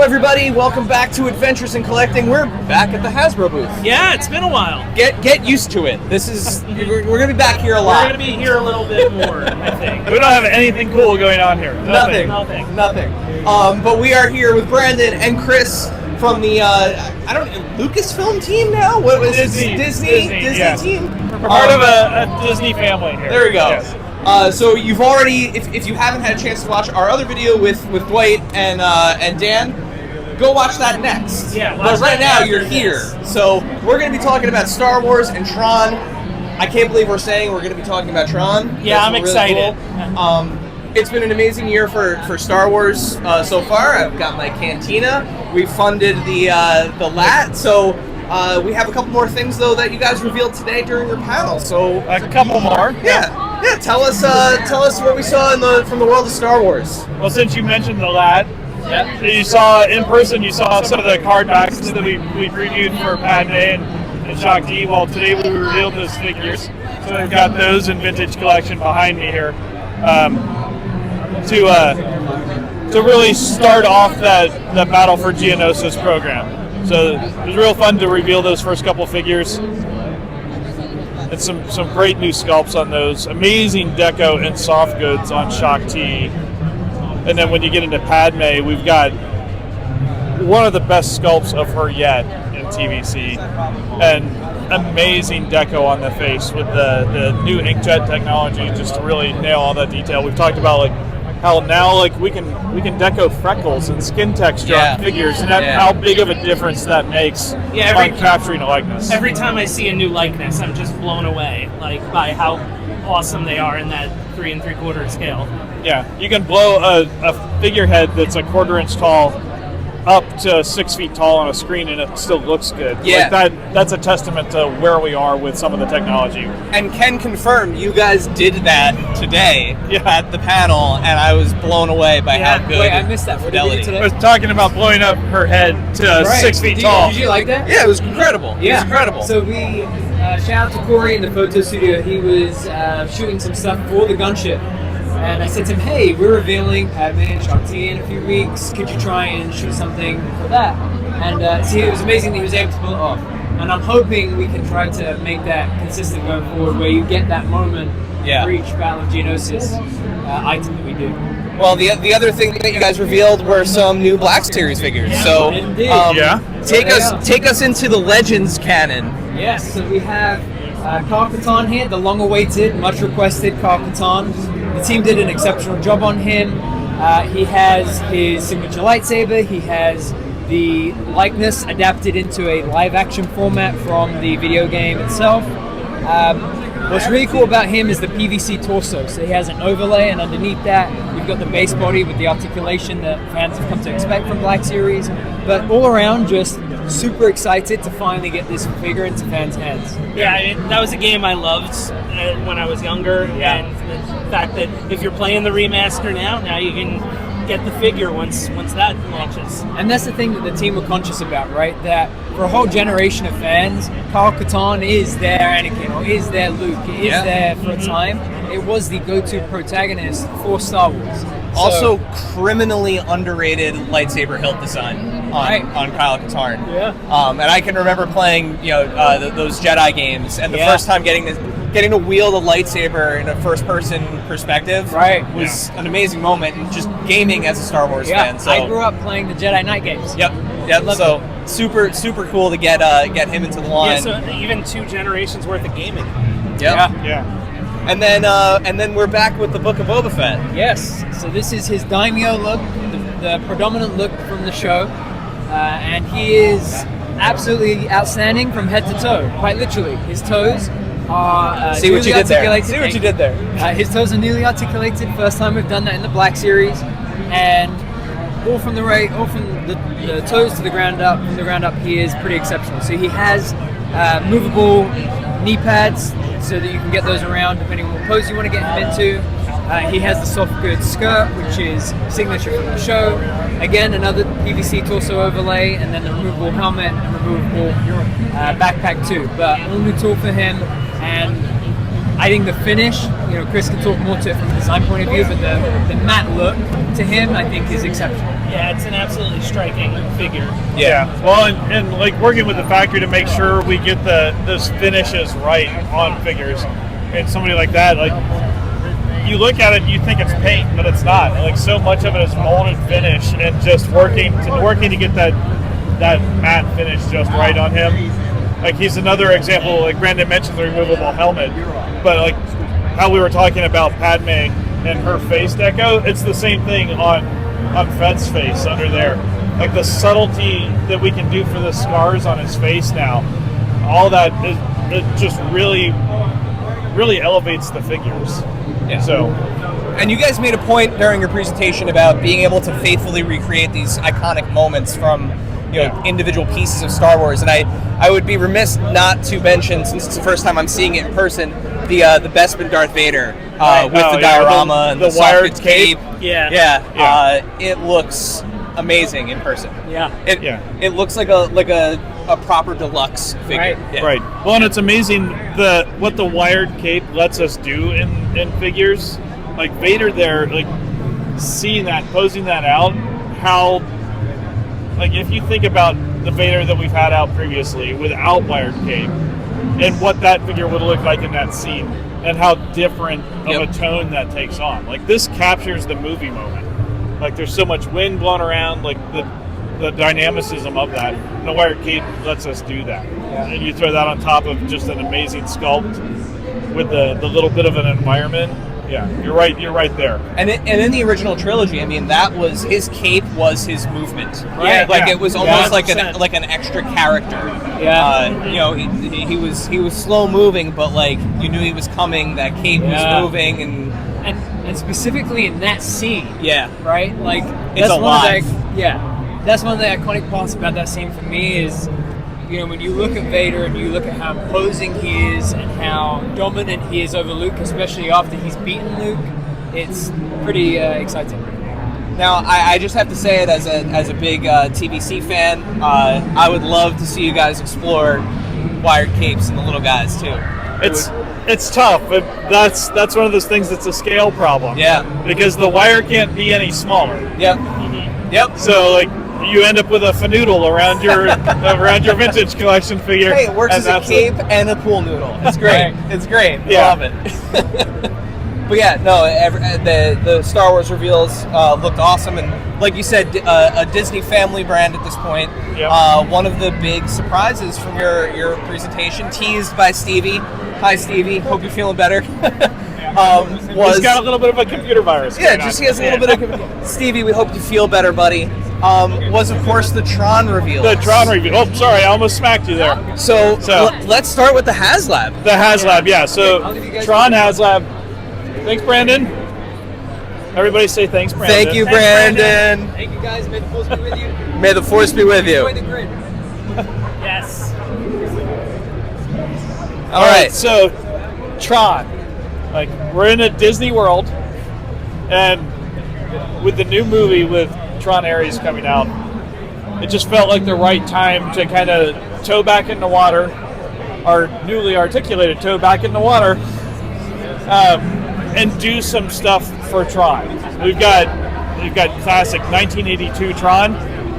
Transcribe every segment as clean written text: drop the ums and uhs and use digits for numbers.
everybody, welcome back to Adventures in Collecting. We're back at the Hasbro booth. Yeah, it's been a while. Get used to it. This is we're gonna be back here a lot. We're gonna be here a little bit more, I think. We don't have anything cool going on here. Nothing. But we are here with Brandon and Chris from the Lucasfilm team now. What was Disney yeah. team? We're part of a Disney family here. There we go. Yes. So you've already, if you haven't had a chance to watch our other video with Dwight and Dan, go watch that next. Yeah. But right now you're here, so we're going to be talking about Star Wars and Tron. I can't believe we're saying we're going to be talking about Tron. Yeah, I'm excited. Cool. It's been an amazing year for Star Wars so far. I've got my Cantina. We funded the LAT, so. We have a couple more things though that you guys revealed today during your panel. So A couple more. Yeah. Tell us what we saw from the world of Star Wars. Well, since you mentioned the LAT, you saw in person. You saw some of the card backs that we previewed for Padme and Shakti. Well, today we revealed those figures. So we've got those in Vintage Collection behind me here to really start off the Battle for Geonosis program. So it was real fun to reveal those first couple figures. And some great new sculpts on those. Amazing deco and soft goods on Shakti. And then when you get into Padme, we've got one of the best sculpts of her yet in TVC. And amazing deco on the face with the new inkjet technology just to really nail all that detail. We've talked about how now we can deco freckles and skin texture on figures, and how big of a difference that makes on capturing a likeness. Every time I see a new likeness, I'm just blown away by how awesome they are in that 3 3/4 scale. Yeah, you can blow a figurehead that's a 1/4 inch tall up to 6 feet tall on a screen, and it still looks good. Yeah, that's a testament to where we are with some of the technology. And can confirm you guys did that today at the panel, and I was blown away by how good. Wait, I missed that. What did you do today? I was talking about blowing up her head to 6 feet tall. Did you like that? Yeah, it was incredible. Yeah. It was incredible. So we shout out to Corey in the photo studio. He was shooting some stuff for the gunship. And I said to him, hey, we're revealing Padme and Shakti in a few weeks. Could you try and shoot something for that? And see, it was amazing that he was able to pull it off. And I'm hoping we can try to make that consistent going forward, where you get that moment for each Battle of Geonosis item that we do. Well, the other thing that you guys revealed were some new Black Series figures. So take us into the Legends canon. Yes, so we have Kyle Katarn here, the long-awaited, much-requested Kyle Katarn. The team did an exceptional job on him. He has his signature lightsaber. He has the likeness adapted into a live-action format from the video game itself. What's really cool about him is the PVC torso. So he has an overlay, and underneath that, you've got the base body with the articulation that fans have come to expect from Black Series. But all around, just super excited to finally get this figure into fans' hands. Yeah, I mean, that was a game I loved when I was younger, and the fact that if you're playing the remaster now you can get the figure once that launches. And that's the thing that the team were conscious about, right? That for a whole generation of fans, Kyle Katarn is their Anakin, or is their Luke, is there for a time. It was the go-to protagonist for Star Wars. Also, criminally underrated lightsaber hilt design on Kyle Katarn. Yeah. And I can remember playing, those Jedi games, and the first time getting to wield a lightsaber in a first-person perspective was an amazing moment, and just gaming as a Star Wars fan. So I grew up playing the Jedi Knight games. Yep. So super cool to get him into the line. Yeah. So even 2 generations worth of gaming. Yep. Yeah. And then we're back with the Book of Boba Fett. Yes. So this is his daimyo look, the predominant look from the show, and he is absolutely outstanding from head to toe. Quite literally, his toes are See what you did there. articulated. See what you did there. His toes are newly articulated. First time we've done that in the Black Series, and all from the toes to the ground up. From the ground up, he is pretty exceptional. So he has movable knee pads, so that you can get those around depending on what pose you want to get him into. He has the soft good skirt, which is signature from the show. Again, another PVC torso overlay, and then the removable helmet and removable backpack too. But all new tool for him, and I think the finish, Chris can talk more to it from a design point of view, but the matte look to him, I think, is exceptional. Yeah, it's an absolutely striking figure. Yeah. Well, and like working with the factory to make sure we get those finishes right on figures, and somebody like that, like you look at it, and you think it's paint, but it's not. Like so much of it is molded finish, and just working to get that matte finish just right on him. Like he's another example. Like Brandon mentioned the removable helmet, but like how we were talking about Padme and her face deco, it's the same thing on Fett's face under there. Like the subtlety that we can do for the scars on his face now, all that it just really elevates the figures. Yeah. So, and you guys made a point during your presentation about being able to faithfully recreate these iconic moments from individual pieces of Star Wars, and I would be remiss not to mention, since it's the first time I'm seeing it in person, the Bespin Darth Vader with the diorama and the wired cape. It looks amazing in person. It looks like a proper deluxe figure. Right. Well, and it's amazing what the wired cape lets us do in figures. Like Vader there, like seeing that, posing that out, how, like if you think about the Vader that we've had out previously without wired cape, and what that figure would look like in that scene, and how different of a tone that takes on. Like this captures the movie moment. Like there's so much wind blowing around, like the dynamicism of that. And the wired cape lets us do that. And you throw that on top of just an amazing sculpt with the little bit of an environment. Yeah, you're right there. And in the original trilogy, I mean, that was his cape was his movement. Right? It was almost like an extra character. He was slow moving, but like you knew he was coming. That cape was moving, and specifically in that scene. Right. Like it's alive. That's one of the iconic parts about that scene for me is, when you look at Vader and you look at how imposing he is and how dominant he is over Luke, especially after he's beaten Luke, it's pretty exciting. Now, I just have to say it as a big TVC fan, I would love to see you guys explore wired capes and the little guys too. It's tough. That's one of those things that's a scale problem. Because the wire can't be any smaller. Yep. So like, you end up with a fanoodle around your vintage collection figure. Hey, it works as a cape and a pool noodle. It's great. It's great. I love it. But the Star Wars reveals looked awesome, and like you said, a Disney family brand at this point. One of the big surprises from your presentation, teased by Stevie. Hi, Stevie. Hope you're feeling better. He's got a little bit of a computer virus. He has a little bit of. Stevie, we hope you feel better, buddy. Was of course the Tron reveal. The Tron reveal. Oh, sorry, I almost smacked you there. So let's start with the Haslab. The Haslab, yeah. So Tron Haslab. Thanks, Brandon. Everybody say thanks, Brandon. Thank you, Brandon. Thank you, guys. May the force be with you. May the force be with you. Enjoy the grid. Yes. All right. So Tron, like we're in a Disney World, and with the new movie with Tron Ares coming out, it just felt like the right time to kind of toe back in the water, our newly articulated toe back in the water, and do some stuff for Tron. We've got classic 1982 Tron,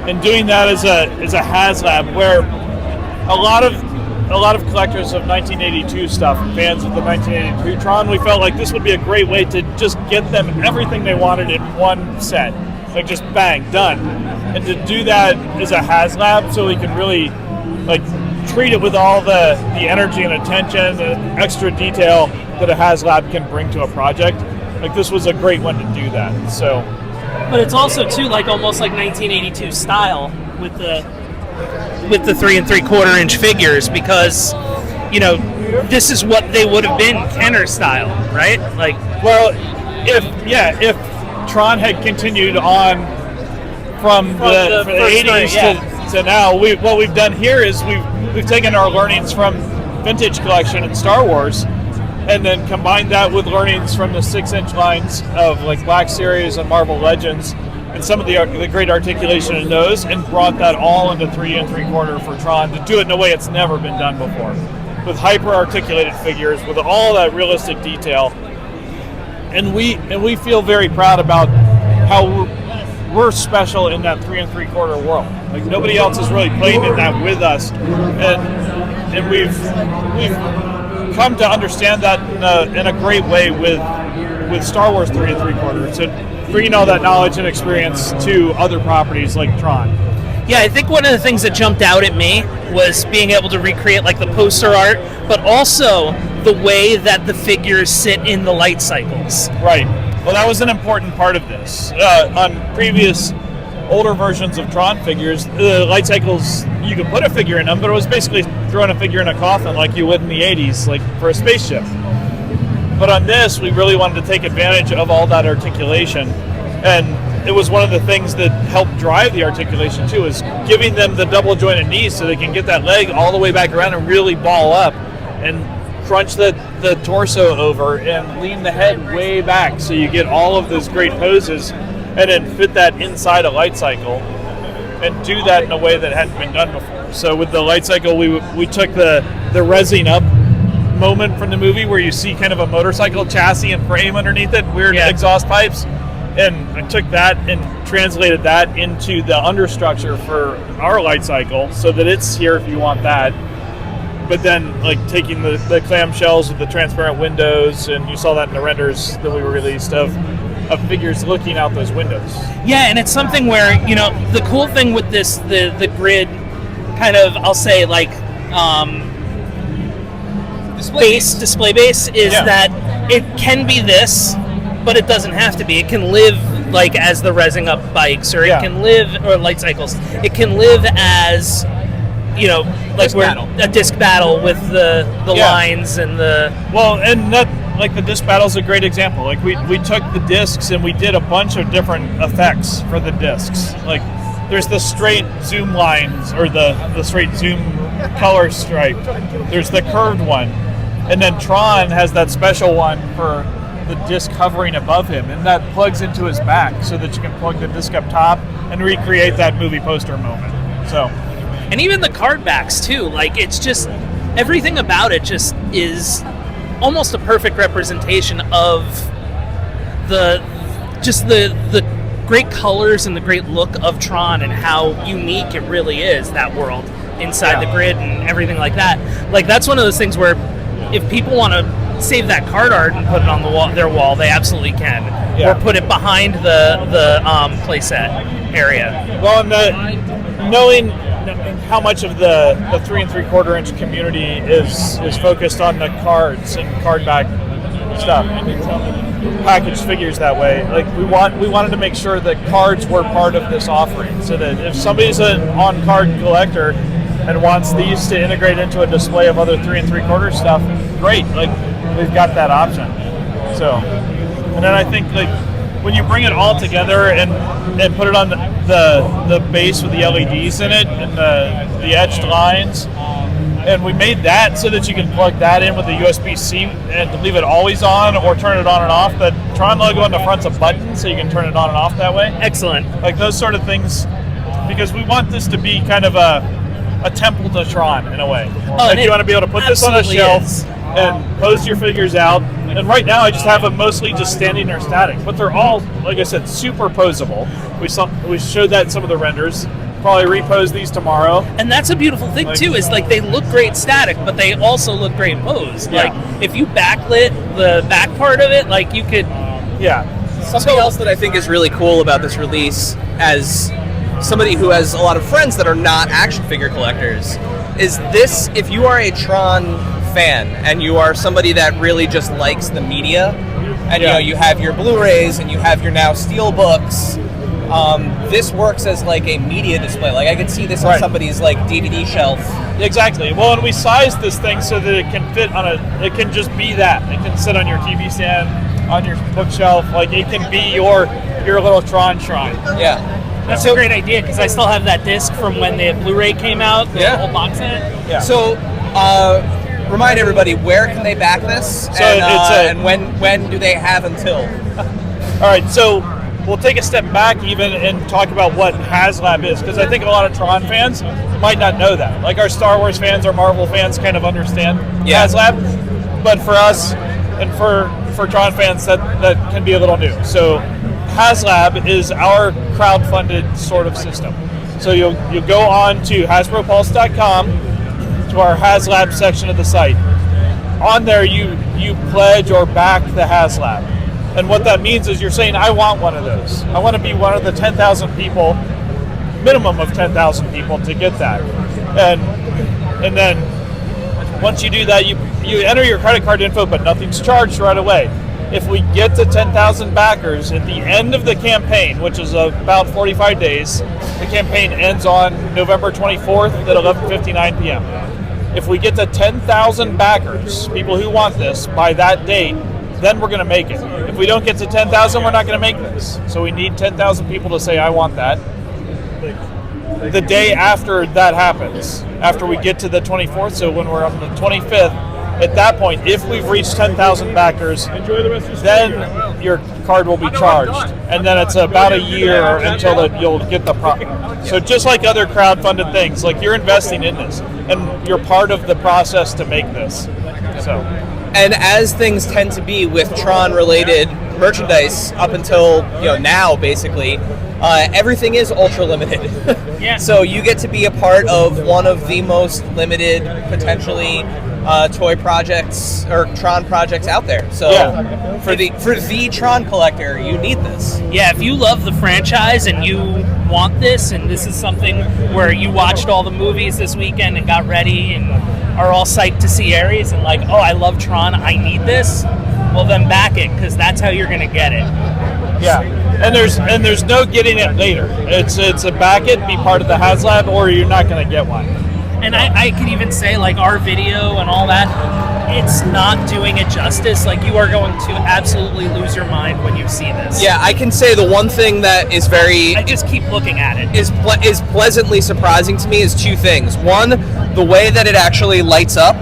and doing that as a Haslab, where a lot of collectors of 1982 stuff, fans of the 1982 Tron, we felt like this would be a great way to just get them everything they wanted in one set. Like just bang, done. And to do that as a Haslab, so we can really like treat it with all the energy and attention and extra detail that a Haslab can bring to a project. Like this was a great one to do that. So, but it's also too like almost like 1982 style with the 3 3/4 inch figures, because this is what they would have been Kenner style, right? Like, well, if Tron had continued on from the 80s to now, what we've done here is we've taken our learnings from vintage collection and Star Wars, and then combined that with learnings from the 6-inch lines of like Black Series and Marvel Legends, and some of the great articulation in those, and brought that all into 3 3/4 for Tron to do it in a way it's never been done before, with hyper articulated figures, with all that realistic detail. And we feel very proud about how we're special in that 3 3/4 world. Like nobody else is really playing in that with us, and we've come to understand that in a great way with Star Wars 3 3/4. So bringing all that knowledge and experience to other properties like Tron. Yeah, I think one of the things that jumped out at me was being able to recreate like the poster art, but also the way that the figures sit in the light cycles. Right. Well, that was an important part of this. On previous older versions of Tron figures, the light cycles, you could put a figure in them, but it was basically throwing a figure in a coffin like you would in the 80s, like for a spaceship. But on this, we really wanted to take advantage of all that articulation, and it was one of the things that helped drive the articulation too, is giving them the double jointed knees so they can get that leg all the way back around and really ball up and crunch the torso over and lean the head way back so you get all of those great poses, and then fit that inside a light cycle and do that in a way that hadn't been done before. So with the light cycle, we took the rezzing up moment from the movie where you see kind of a motorcycle chassis and frame underneath it, weird exhaust pipes, and I took that and translated that into the understructure for our light cycle so that it's here if you want that. But then like taking the clamshells with the transparent windows, and you saw that in the renders that we released of figures looking out those windows. Yeah, and it's something where, you know, the cool thing with this, the grid kind of, I'll say like display base is that it can be this, but it doesn't have to be. It can live like as the rezzing up bikes, or it can live, or light cycles. It can live as, you know, like a disc battle with the lines and the... Well, and that, like the disc battle is a great example. Like we took the discs and we did a bunch of different effects for the discs. Like there's the straight zoom lines, or the straight zoom color stripe. There's the curved one. And then Tron has that special one for the disc hovering above him, and that plugs into his back so that you can plug the disc up top and recreate that movie poster moment. So, and even the card backs too, like it's just, everything about it just is almost a perfect representation of the great colors and the great look of Tron, and how unique it really is, that world inside the grid and everything like that. Like that's one of those things where if people want to save that card art and put it on their wall, they absolutely can. Or put it behind the playset area. Well, and knowing how much of the 3 3/4 inch community is focused on the cards and card back stuff, packaged figures that way. Like we wanted to make sure that cards were part of this offering, so that if somebody's an on-card collector and wants these to integrate into a display of other 3 3/4 stuff, great. Like we've got that option. So, and then I think like when you bring it all together and put it on the base with the LEDs in it and the etched lines, and we made that so that you can plug that in with the USB-C and leave it always on or turn it on and off. The Tron logo on the front's a button, so you can turn it on and off that way. Excellent. Like those sort of things, because we want this to be kind of a temple to Tron in a way. Like you want to be able to put this on a shelf and pose your figures out. And right now I just have them mostly just standing there static, but they're all, like I said, super posable. We showed that in some of the renders. Probably repose these tomorrow. And that's a beautiful thing too, is like they look great static, but they also look great posed. Yeah. Like if you backlit the back part of it, like you could... Yeah. Something else that I think is really cool about this release, as somebody who has a lot of friends that are not action figure collectors, is this, if you are a Tron fan and you are somebody that really just likes the media, and you know, you have your Blu-rays and you have your now steel books, this works as like a media display. Like I could see this on somebody's like DVD shelf. Exactly. Well, and we sized this thing so that it can fit on it can just be that. It can sit on your TV stand, on your bookshelf. Like it can be your little Tron shrine. Yeah. That's a great idea, because I still have that disc from when the Blu-ray came out, the whole box set. Yeah. So, remind everybody, where can they back this? So and when do they have until? All right, so we'll take a step back even and talk about what Haslab is, because I think a lot of Tron fans might not know that. Like our Star Wars fans, our Marvel fans kind of understand Haslab, but for us and for Tron fans, that can be a little new. So Haslab is our crowdfunded sort of system. So you'll go on to HasbroPulse.com to our Haslab section of the site. On there, you pledge or back the Haslab. And what that means is you're saying, I want one of those. I want to be one of the 10,000 people, minimum of 10,000 people to get that. And then once you do that, you enter your credit card info, but nothing's charged right away. If we get to 10,000 backers at the end of the campaign, which is about 45 days, the campaign ends on November 24th at 11:59 p.m. If we get to 10,000 backers, people who want this, by that date, then we're going to make it. If we don't get to 10,000, we're not going to make this. So we need 10,000 people to say, I want that. The day after that happens, after we get to the 24th, so when we're on the 25th, at that point, if we've reached 10,000 backers, then your card will be charged. And then it's about a year until you'll get the product. So just like other crowdfunded things, like you're investing in this, and you're part of the process to make this. So. And as things tend to be with Tron-related merchandise up until now, basically, everything is ultra limited. Yeah. So you get to be a part of one of the most limited, potentially, toy projects or Tron projects out there. So for the Tron collector, you need this. Yeah, if you love the franchise and you want this, and this is something where you watched all the movies this weekend and got ready and are all psyched to see Ares and like, oh, I love Tron, I need this, well then back it, because that's how you're going to get it. Yeah, and there's no getting it later. It's a back it, be part of the Haslab, or you're not going to get one. And I could even say, like, our video and all that, it's not doing it justice. Like, you are going to absolutely lose your mind when you see this. Yeah, I can say the one thing that is I just keep looking at it. Is pleasantly surprising to me is two things. One, the way that it actually lights up.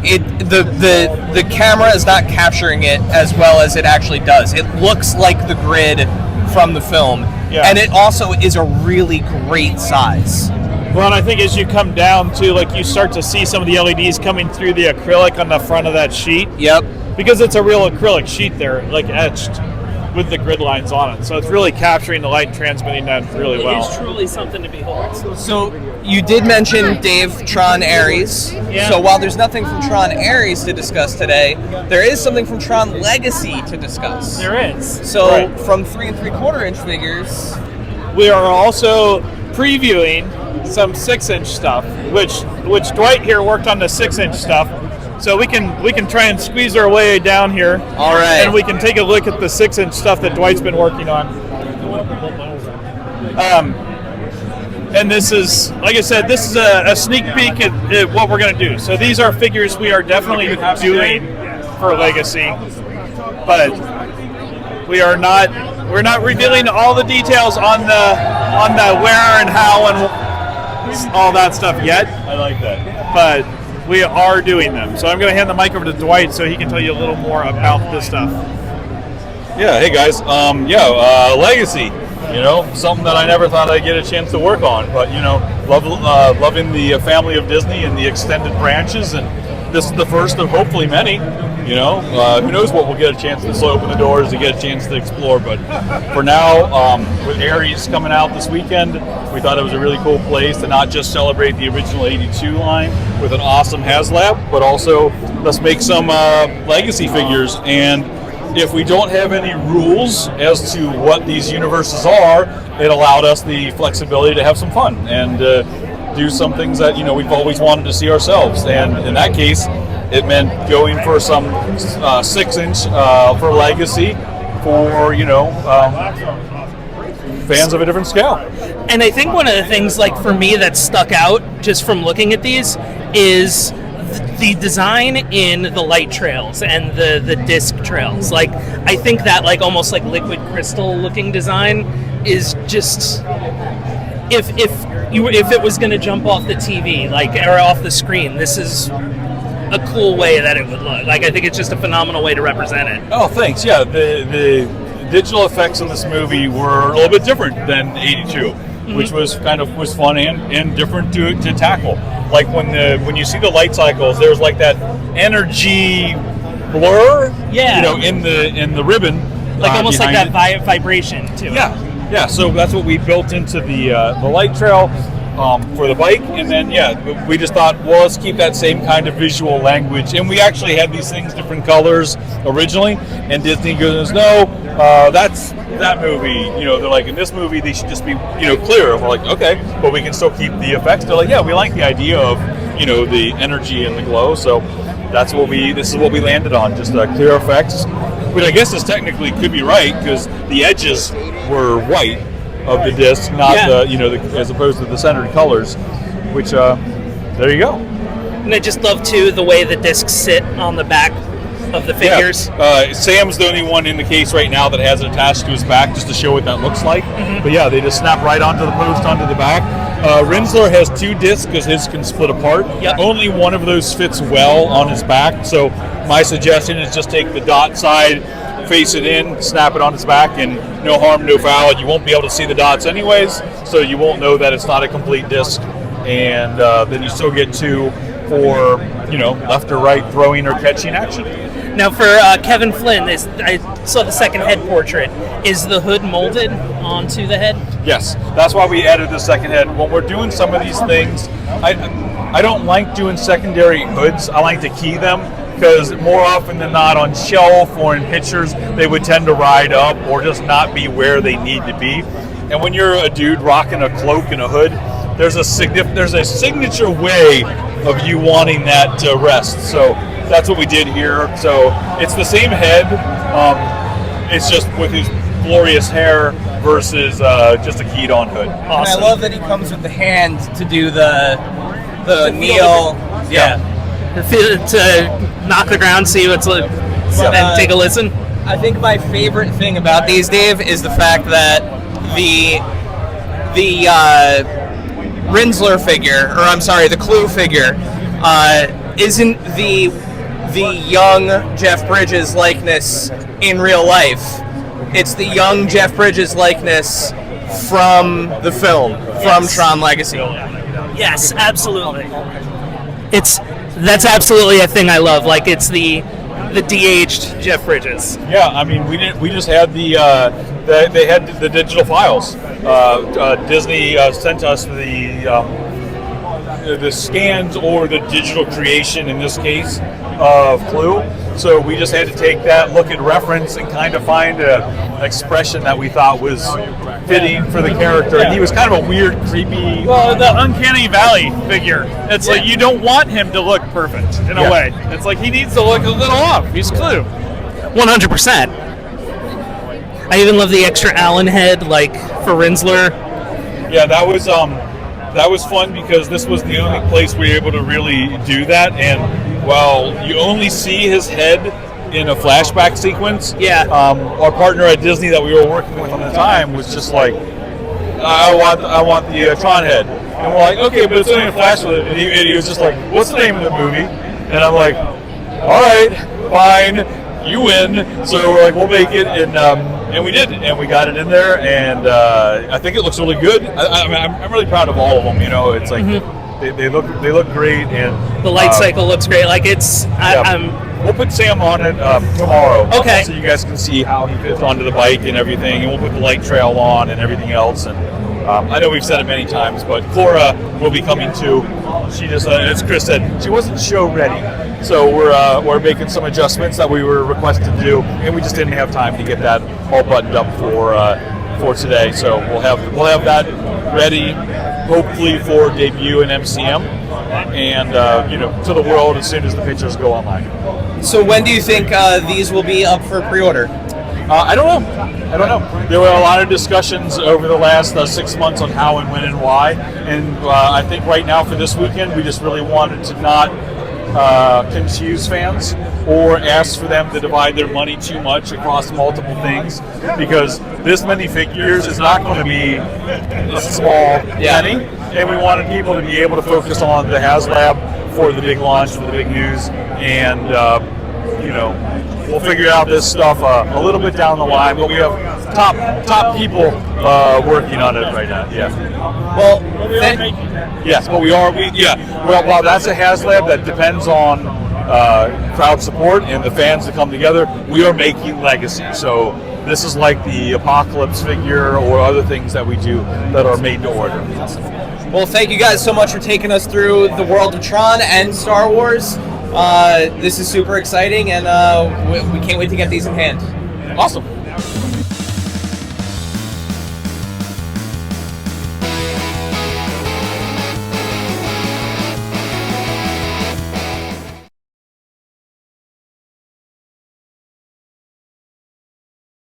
The camera is not capturing it as well as it actually does. It looks like the grid from the film. Yeah. And it also is a really great size. Well, and I think as you come down to, like, you start to see some of the LEDs coming through the acrylic on the front of that sheet. Yep. Because it's a real acrylic sheet there, like etched with the grid lines on it. So it's really capturing the light and transmitting that really well. It is truly something to behold. So you did mention Dave Tron Ares. Yeah. So while there's nothing from Tron Ares to discuss today, there is something from Tron Legacy to discuss. There is. So from 3 3/4 inch figures, we are also previewing some 6-inch stuff, which Dwight here worked on the 6-inch stuff. So we can try and squeeze our way down here. All right. And we can take a look at the 6-inch stuff that Dwight's been working on. And this is, like I said, this is a sneak peek at what we're going to do. So these are figures we are definitely doing for Legacy, but we're not revealing all the details on the where and how and all that stuff yet. I like that. But we are doing them. So I'm going to hand the mic over to Dwight so he can tell you a little more about this stuff. Yeah, hey guys. Legacy. Something that I never thought I'd get a chance to work on. But, loving the family of Disney and the extended branches. And this is the first of hopefully many. Who knows what we'll get a chance to slow open the doors to get a chance to explore. But for now, with Ares coming out this weekend, we thought it was a really cool place to not just celebrate the original 82 line with an awesome Haslab, but also let's make some Legacy figures. And if we don't have any rules as to what these universes are, it allowed us the flexibility to have some fun and do some things that we've always wanted to see ourselves. And in that case, it meant going for some 6-inch for Legacy for fans of a different scale. And I think one of the things, like, for me that stuck out just from looking at these is the design in the light trails and the disc trails. Like, I think that, like, almost like liquid crystal looking design is just, if it was going to jump off the TV, like, or off the screen, this is a cool way that it would look. Like, I think it's just a phenomenal way to represent it. Oh, thanks. Yeah, the digital effects in this movie were a little bit different than 82, which was fun and different to tackle. Like when you see the light cycles, there's like that energy blur, in the ribbon, like almost like that behind it. vibration to it. Yeah. So that's what we built into the light trail for the bike, and then we just thought, well, let's keep that same kind of visual language. And we actually had these things different colors originally, and Disney goes, no, that's that movie. They're like, in this movie they should just be clear. And we're like, okay, but we can still keep the effects. They're like, yeah, we like the idea of the energy and the glow. So this is what we landed on, just clear effects. Which I guess is technically could be right because the edges were white of the disc, not as opposed to the centered colors. Which there you go. And I just love too the way the discs sit on the back of the figures. Yeah. Sam's the only one in the case right now that has it attached to his back just to show what that looks like. Mm-hmm. But yeah, they just snap right onto the post onto the back. Rinsler has 2 discs because his can split apart. Yep. Only one of those fits well on his back. So my suggestion is just take the dot side, face it in, snap it on its back, and no harm, no foul. You won't be able to see the dots anyways, so you won't know that it's not a complete disc. And then you still get 2 for left or right throwing or catching action. Now for Kevin Flynn, I saw the second head portrait. Is the hood molded onto the head? Yes, that's why we added the second head. When we're doing some of these things, I don't like doing secondary hoods. I like to key them because more often than not on shelf or in pictures, they would tend to ride up or just not be where they need to be. And when you're a dude rocking a cloak and a hood, there's a signature way of you wanting that to rest. So that's what we did here. So it's the same head. It's just with his glorious hair versus just a keyed on hood. Awesome. And I love that he comes with the hand to do the kneel. Yeah. To knock the ground, see what's like, and take a listen. I think my favorite thing about these, Dave, is the fact that the Rinsler figure, or I'm sorry, the Clue figure, isn't the young Jeff Bridges likeness in real life. It's the young Jeff Bridges likeness from the film, from Tron Legacy. Yes, absolutely. That's absolutely a thing I love. Like it's the de-aged Jeff Bridges. Yeah, I mean we just had they had the digital files. Disney sent us the scans or the digital creation in this case of Clue. So we just had to take that, look at reference, and kind of find an expression that we thought was fitting for the character. And he was kind of a weird, creepy... Well, the Uncanny Valley figure. It's like you don't want him to look perfect, in a way. It's like he needs to look a little off. He's Clue. 100%. I even love the extra Allen head, like, for Rinsler. Yeah, that was fun because this was the only place we were able to really do that. And while you only see his head in a flashback sequence, our partner at Disney that we were working with at the time was just like, I want the Tron head. And we're like, okay, but it's only a flashback. And he was just like, what's the name of the movie? And I'm like, all right, fine, you win. So we're like, we'll make it. And we did, and we got it in there, and I think it looks really good. I'm really proud of all of them. It's like they look great, and the light cycle looks great. Like it's, we'll put Sam on it tomorrow. Okay. So you guys can see how he fits onto the bike and everything, and we'll put the light trail on and everything else. And I know we've said it many times, but Cora will be coming too. She just, as Chris said, she wasn't show ready. So we're making some adjustments that we were requested to do, and we just didn't have time to get that all buttoned up for today. So we'll have that ready, hopefully for debut in MCM, and to the world as soon as the pictures go online. So when do you think these will be up for pre-order? I don't know. There were a lot of discussions over the last 6 months on how and when and why, and I think right now for this weekend we just really wanted to not confuse fans or ask for them to divide their money too much across multiple things, because this many figures is not going to be a small penny, and we wanted people to be able to focus on the Haslab for the big launch, for the big news, and we'll figure out this stuff a little bit down the line, but we have top people working on it right now. Yeah. Well, yes, but we are. Well, that's a Haslab that depends on crowd support and the fans to come together, we are making Legacy. So this is like the Apocalypse figure or other things that we do that are made to order. Well, thank you guys so much for taking us through the world of Tron and Star Wars. This is super exciting, and we can't wait to get these in hand. Awesome.